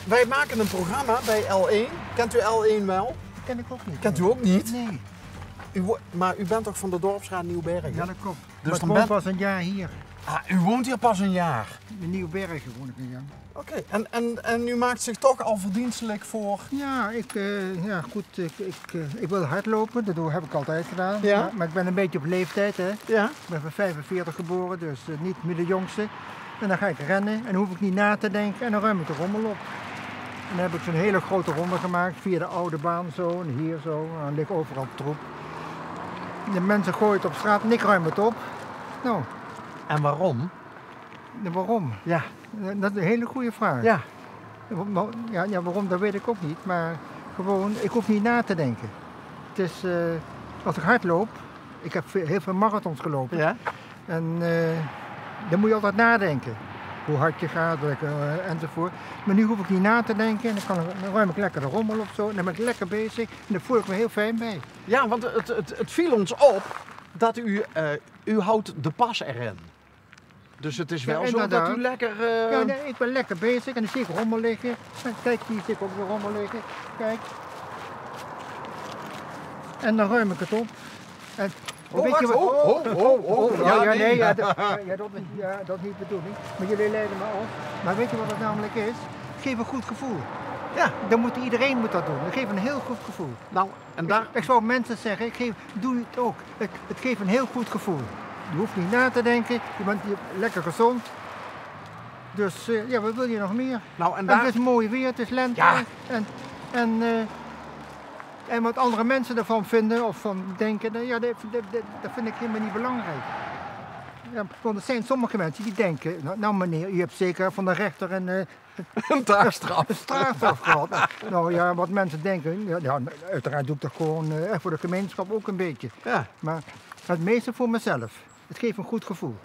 wij maken een programma bij L1. Kent u L1 wel? Ken ik ook niet. Kent u ook niet? Nee. Maar u bent toch van de dorpsraad Nieuwbergen? Ja, dat klopt. Dus Dus dan ik woon ben- pas een jaar hier. Ah, u woont hier pas een jaar. In Nieuwbergen woon ik een jaar. Oké, en u maakt zich toch al verdienstelijk voor... Ja, ik wil hardlopen, dat heb ik altijd gedaan. Ja. Maar ik ben een beetje op leeftijd, hè. Ja? Ik ben van 45 geboren, dus niet meer de jongste. En dan ga ik rennen en dan hoef ik niet na te denken en dan ruim ik de rommel op. En dan heb ik zo'n hele grote ronde gemaakt via de oude baan zo en hier zo. En dan ligt overal troep. De mensen gooien het op straat en ik ruim het op. Nou, En waarom? waarom? Ja. Dat is een hele goede vraag. Ja. Ja, waarom, dat weet ik ook niet. Maar gewoon, ik hoef niet na te denken. Het is, als ik hard loop, ik heb heel veel marathons gelopen. Ja? En dan moet je altijd nadenken. Hoe hard je gaat enzovoort. Maar nu hoef ik niet na te denken. En dan ruim ik lekker de rommel op zo. En dan ben ik lekker bezig. En daar voel ik me heel fijn bij. Ja, want het viel ons op dat u houdt de pas erin. Dus het is wel Ja, zo dat inderdaad. u lekker... Ja, nee, ik ben lekker bezig. En dan zie ik rommel liggen. En kijk, hier zie ik ook weer rommel liggen. Kijk. En dan ruim ik het op. En, weet je wat? Dat is niet de bedoeling. Maar jullie leiden me af. Maar weet je wat het namelijk is? Het geeft een goed gevoel. Ja. Iedereen moet dat doen. Het geeft een heel goed gevoel. Nou, en daar... Ik zou mensen zeggen, doe het ook. Het geeft een heel goed gevoel. Je hoeft niet na te denken. Je bent lekker gezond. Dus ja, wat wil je nog meer? Nou, en En daar... het is mooi weer, het is lente. Ja. En wat andere mensen ervan vinden of van denken, ja, dat vind ik helemaal niet belangrijk. Ja, want er zijn sommige mensen die denken, nou meneer, u hebt zeker van de rechter een taakstraf. strafstraf gehad. Nou ja, wat mensen denken, ja, uiteraard doe ik dat gewoon voor de gemeenschap ook een beetje. Ja, Maar het meeste voor mezelf. Het geeft een goed gevoel.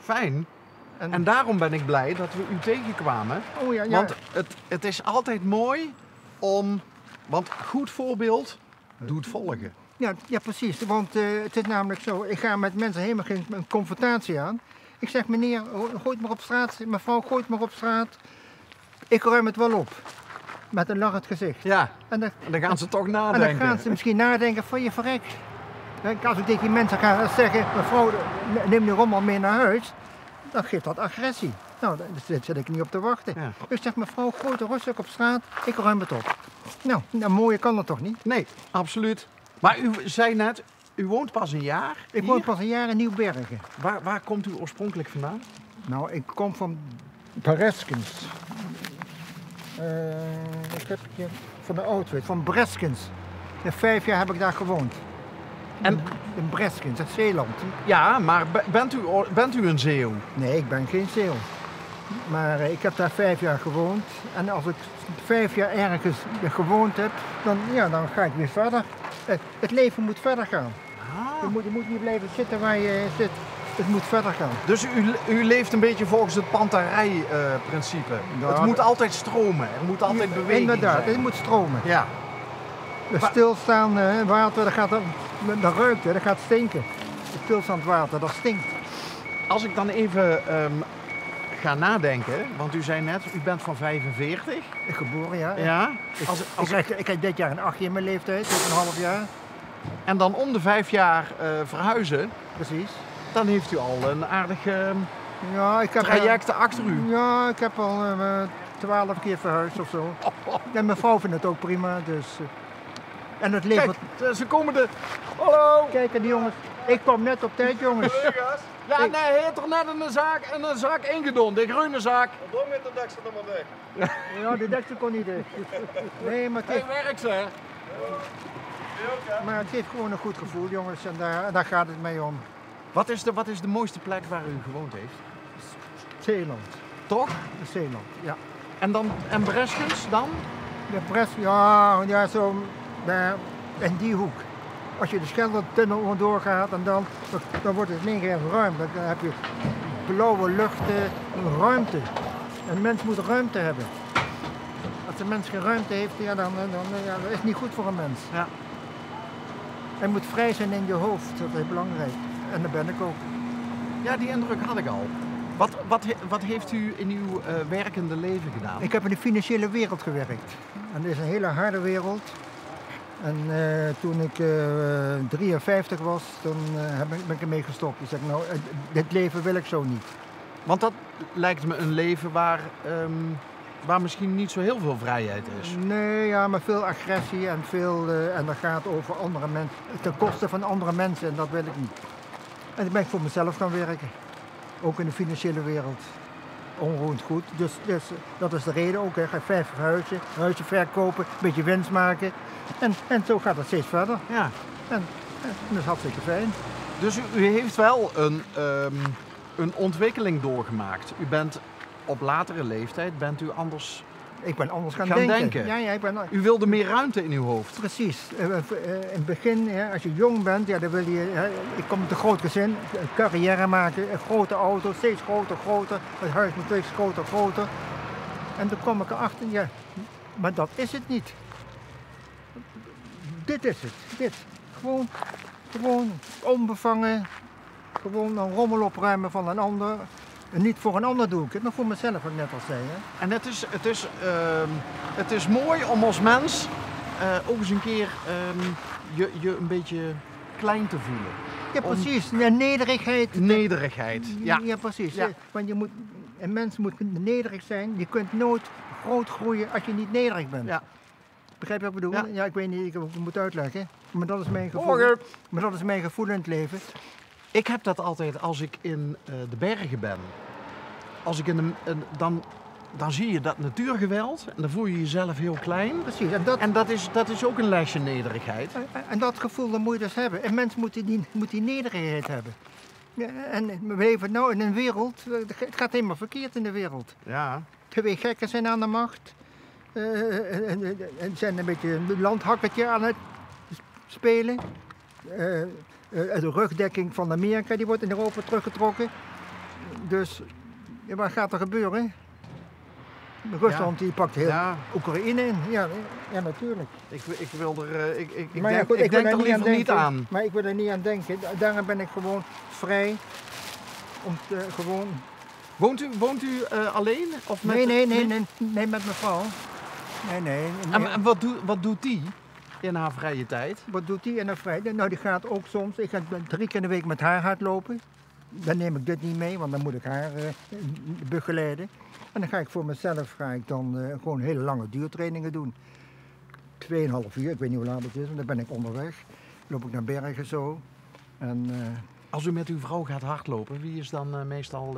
fijn. En daarom ben ik blij dat we u tegenkwamen. Oh ja, ja. Want het is altijd mooi om... Want goed voorbeeld doet volgen. Ja, precies. Want het is namelijk zo, ik ga met mensen helemaal geen confrontatie aan. Ik zeg, meneer, gooi het maar op straat. Mevrouw, gooi het maar op straat. Ik ruim het wel op. Met een lachend gezicht. Ja, En dan gaan ze toch en nadenken. dan gaan ze misschien nadenken van je verrek. Als ik tegen die mensen ga zeggen, mevrouw, neem die rommel mee naar huis. Dan geeft dat agressie. Nou, daar zit ik niet op te wachten. Ja. Ik zeg, mevrouw, gooi het rustig op straat. Ik ruim het op. Nou, mooier kan dat toch niet? Nee, absoluut. Maar u zei net, u woont pas een jaar Ik hier. woon pas een jaar in Nieuwbergen. Waar komt u oorspronkelijk vandaan? Nou, ik kom van Breskens. Ik heb hier van de Oudwit, van Breskens. 5 jaar heb ik daar gewoond. En- In Breskens, in Zeeland. Ja, maar bent u een Zeeuw? Nee, ik ben geen Zeeuw. Maar ik heb daar 5 jaar gewoond. En als ik 5 jaar ergens gewoond heb, dan ga ik weer verder. Het leven moet verder gaan. Ah. Je moet niet blijven zitten waar je zit. Het moet verder gaan. Dus u leeft een beetje volgens het panterij-principe. Ja, Het moet altijd stromen, er moet altijd beweging Inderdaad, zijn. het moet stromen. Ja, Stilstaan water, dat ruikt, dat gaat stinken. Stilstaand water, dat stinkt. als ik dan even ga nadenken, want u zei net, u bent van 45. Ik geboren, ja. Ja. Ik heb dit jaar een 8 in mijn leeftijd, dus een half jaar. En dan om de 5 jaar verhuizen, Precies. dan heeft u al een aardig Ja, ik heb traject achter u. Ja, ik heb al 12 keer verhuisd of zo. En mijn vrouw vindt het ook prima, dus... en het levert... Kijk, ze komen de... Hallo! Kijk, en die jongens, ik kwam net op tijd, jongens. Ja, nee, hij heeft er net een zaak ingedond, de groene zaak. Door met de deksel er maar weg. Ja, de deksel kon niet dicht. Nee, maar het Hij geeft, werkt ze. maar het geeft gewoon een goed gevoel, jongens. En daar gaat het mee om. Wat is de mooiste plek waar u gewoond heeft? Zeeland. Toch? Zeeland, ja. En Breskens dan? De pres, ja, zo daar in die hoek. Als je de Scheldertunnel onderdoor gaat en dan wordt het in één keer ruim. Dan heb je blauwe lucht, ruimte. Een mens moet ruimte hebben. Als een mens geen ruimte heeft, dan is het niet goed voor een mens. Ja. Hij moet vrij zijn in je hoofd, dat is belangrijk. En dat ben ik ook. Ja, die indruk had ik al. Wat heeft u in uw werkende leven gedaan? Ik heb in de financiële wereld gewerkt. En dat is een hele harde wereld. En toen ik 53 was, toen ben ik ermee gestopt. Ik zeg, nou, dit leven wil ik zo niet. Want dat lijkt me een leven waar misschien niet zo heel veel vrijheid is. Nee, ja, maar veel agressie en en dat gaat over andere mensen, ten koste van andere mensen en dat wil ik niet. En toen ben ik voor mezelf gaan werken, ook in de financiële wereld. Onroerend goed, dus dat is de reden ook. Hè. Ga 5 huizen verkopen, een beetje winst maken en zo gaat het steeds verder. Ja. En dat is hartstikke fijn. Dus u heeft wel een ontwikkeling doorgemaakt. U bent op latere leeftijd anders Ik ben anders gaan denken. denken. Ja, ik ben... U wilde meer ruimte in uw hoofd. Precies. In het begin, ja, als je jong bent, ja, dan wil je... ik kom uit een groot gezin, een carrière maken, een grote auto, steeds groter. Het huis moet steeds groter. En toen kwam ik erachter, ja, maar dat is het niet. Dit is het. Dit. Gewoon onbevangen. Gewoon een rommel opruimen van een ander. En niet voor een ander doe ik het, maar voor mezelf, wat ik net al zei. Hè. En het is mooi om als mens ook eens een keer je een beetje klein te voelen. Ja, precies. Ja, nederigheid. Nederigheid. Ja, precies. Ja. Want een mens moet nederig zijn. Je kunt nooit groot groeien als je niet nederig bent. Ja. Begrijp je wat ik bedoel? Ja. Ja, ik weet niet, ik moet uitleggen. Maar dat is mijn gevoel. Morgen. Maar dat is mijn gevoel in het leven. Ik heb dat altijd als ik in de bergen ben. Als ik dan zie je dat natuurgeweld en dan voel je jezelf heel klein. Precies. En dat is ook een lesje nederigheid. En dat gevoel dat moet je dus hebben. Een mens moet die nederigheid hebben. Ja, en we leven nou in een wereld, het gaat helemaal verkeerd in de wereld. Ja. 2 gekken zijn aan de macht. En zijn een beetje een landhakketje aan het spelen. De rugdekking van Amerika die wordt in Europa teruggetrokken. Dus ja, wat gaat er gebeuren? Rusland die pakt heel Oekraïne in. Ja, natuurlijk. Ik wil er. Ik Ik denk er liever niet aan. Maar ik wil er niet aan denken. Daarom ben ik gewoon vrij. Om gewoon... Woont u alleen? Of met Nee, met mijn vrouw. Nee. En wat doet die in haar vrije tijd? Wat doet die in haar vrije tijd? Nou, die gaat ook soms. Ik ga 3 keer in de week met haar hardlopen. Dan neem ik dit niet mee, want dan moet ik haar begeleiden. En dan ga ik voor mezelf gewoon hele lange duurtrainingen doen. 2,5 uur, ik weet niet hoe laat het is, want dan ben ik onderweg. Loop ik naar bergen zo. En, als u met uw vrouw gaat hardlopen, wie is dan meestal...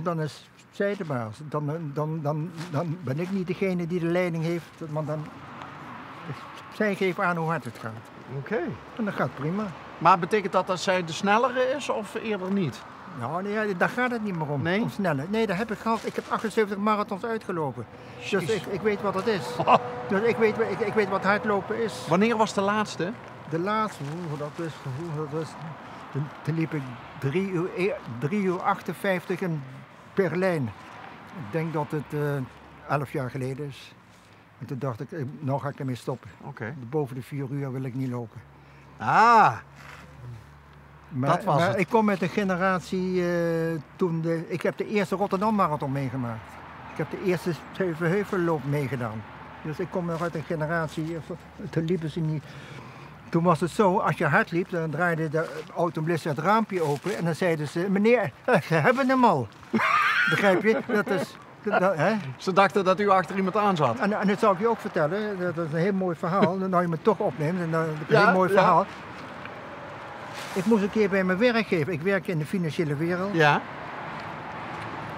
Dan is zij de baas. Dan ben ik niet degene die de leiding heeft, want zij geeft aan hoe hard het gaat. Oké. En dat gaat prima. Maar betekent dat zij de snellere is of eerder niet? Nou, nee, daar gaat het niet meer om. Nee? Om sneller. Nee, dat heb ik gehad. Ik heb 78 marathons uitgelopen. Dus ik weet wat het is. Oh. Dus ik weet wat hardlopen is. Wanneer was de laatste? De laatste, dat is. Toen liep ik 3 uur 58 in Berlijn. Ik denk dat het 11 jaar geleden is. En toen dacht ik, nou ga ik ermee stoppen. Oké. Boven de 4 uur wil ik niet lopen. Ah, maar ik kom met een generatie ik heb de eerste Rotterdam Marathon meegemaakt. Ik heb de eerste Zevenheuvelloop meegedaan. Dus ik kom nog uit een generatie, toen liepen ze niet. Toen was het zo, als je hard liep, dan draaide de automobilist het raampje open en dan zeiden ze, meneer, ze hebben hem al. Begrijp je? Dat is... Hè? Ze dachten dat u achter iemand aan zat. En dat zou ik je ook vertellen, dat is een heel mooi verhaal. Nou je me toch opneemt, een heel mooi verhaal. Ik moest een keer bij mijn werkgever, ik werk in de financiële wereld. Ja.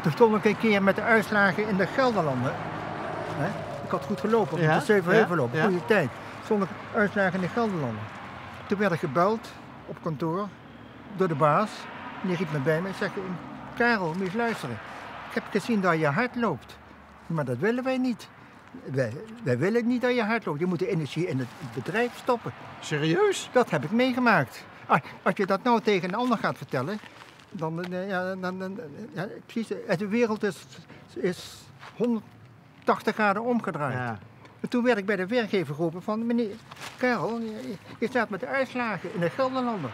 Toen stond ik een keer met de uitslagen in de Gelderlanden. Hè? Ik had goed gelopen, de Zevenheuvelloop, goede tijd. Stond ik uitslagen in de Gelderlanden. Toen werd ik gebeld op kantoor door de baas. En die riep me bij me en zei, Karel, moet je eens luisteren. Ik heb gezien dat je hard loopt. Maar dat willen wij niet. Wij willen niet dat je hard loopt. Je moet de energie in het bedrijf stoppen. Serieus? Dat heb ik meegemaakt. Als je dat nou tegen een ander gaat vertellen, dan precies, de wereld is 180 graden omgedraaid. Ja. En toen werd ik bij de werkgever geroepen van, meneer Karel, je staat met de uitslagen in de Gelderlanden.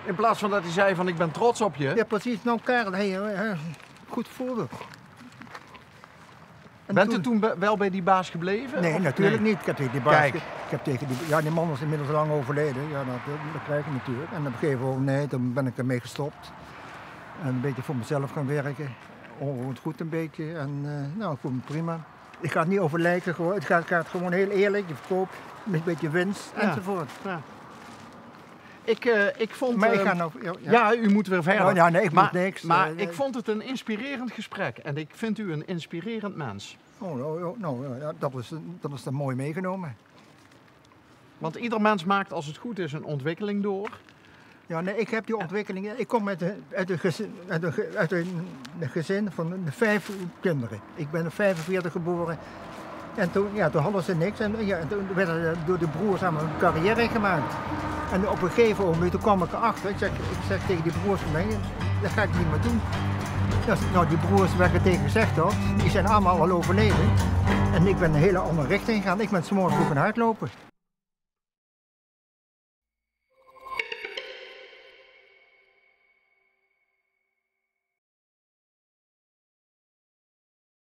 In plaats van dat hij zei van ik ben trots op je. Ja, precies. Nou, Karel, goed voorbeeld. En Bent u toen wel bij die baas gebleven? Nee, of? natuurlijk Nee. niet. Ik heb tegen die baas... Kijk. Ik heb tegen die... Ja, die man was inmiddels lang overleden. Ja, dat krijg je natuurlijk. En op een gegeven moment, dan ben ik ermee gestopt. En een beetje voor mezelf gaan werken. Onroerend goed een beetje. En nou, ik voel me prima. Ik ga het niet over lijken. Gewoon. Het gaat gewoon heel eerlijk. Je verkoopt met een beetje winst Ja. enzovoort. Ja. Ik vond... Maar ik ga nou... Ja, u moet weer verder. Oh, ja, nee, ik maar, moet niks. Maar ik vond het een inspirerend gesprek. En ik vind u een inspirerend mens. Dat is dan mooi meegenomen. Want ieder mens maakt als het goed is een ontwikkeling door. Ja, nee, ik heb die ontwikkeling. Ik kom uit een gezin van 5 kinderen. Ik ben in 45 geboren. En toen hadden ze niks. En toen werden door de broers aan een carrière gemaakt. En op een gegeven moment toen kwam ik erachter. Ik zeg tegen die broers van mij, dat ga ik niet meer doen. Nou, die broers waar ik het tegen gezegd had, die zijn allemaal al overleden. En ik ben een hele andere richting gegaan. Ik ben 's morgens vroeg gaan hardlopen.